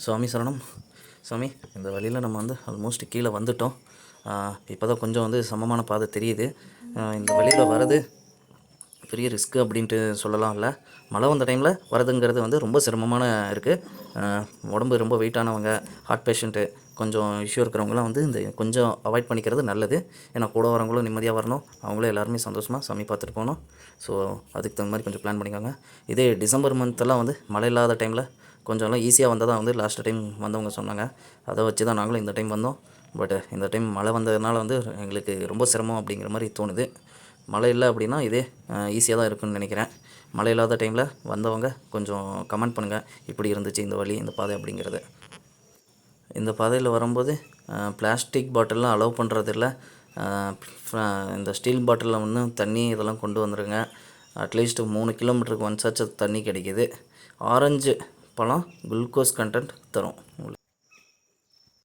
சுவாமி சரணம். சுவாமி, இந்த வழியில் நம்ம வந்து ஆல்மோஸ்ட் கீழே வந்துட்டோம். இப்போ தான் கொஞ்சம் வந்து சமமான பாதை தெரியுது. இந்த வழியில் வர்றது பெரிய ரிஸ்க்கு அப்படின்ட்டு சொல்லலாம். இல்லை, மழை வந்த டைமில் வரதுங்கிறது வந்து ரொம்ப சிரமமான இருக்குது. உடம்பு ரொம்ப வெயிட்டானவங்க, ஹார்ட் பேஷண்ட்டு, கொஞ்சம் இஷ்யூ இருக்கிறவங்களாம் வந்து இந்த கொஞ்சம் அவாய்ட் பண்ணிக்கிறது நல்லது. ஏன்னா கூட வரவங்களும் நிம்மதியாக வரணும், அவங்களும் எல்லாருமே சந்தோஷமாக சாமி பார்த்துட்டு போகணும். ஸோ அதுக்கு தகுந்த மாதிரி கொஞ்சம் பிளான் பண்ணிக்கோங்க. இதே டிசம்பர் மந்த்தெல்லாம் வந்து மழை இல்லாத டைமில் கொஞ்சம்லாம் ஈஸியாக வந்தால் தான் வந்து லாஸ்ட் டைம் வந்தவங்க சொன்னாங்க. அதை வச்சு தான் நாங்களும் இந்த டைம் வந்தோம். பட் இந்த டைம் மழை வந்ததுனால வந்து எங்களுக்கு ரொம்ப சிரமம் அப்படிங்கிற மாதிரி தோணுது. மழை இல்லை அப்படின்னா இதே ஈஸியாக தான் இருக்குதுன்னு நினைக்கிறேன். மழை இல்லாத டைமில் வந்தவங்க கொஞ்சம் கமெண்ட் பண்ணுங்கள், இப்படி இருந்துச்சு இந்த வழி, இந்த பாதை அப்படிங்கிறது. இந்த பாதையில் வரும்போது பிளாஸ்டிக் பாட்டில்லாம் அலோவ் பண்ணுறதில்ல. இந்த ஸ்டீல் பாட்டிலில் வந்து தண்ணி இதெல்லாம் கொண்டு வந்துடுங்க. அட்லீஸ்ட் 3 கிலோமீட்டருக்கு ஒன்ஸாச்சும் தண்ணி கிடைக்கிது. ஆரஞ்சு பழம் குளுக்கோஸ் கண்டென்ட் தரும் உங்களுக்கு.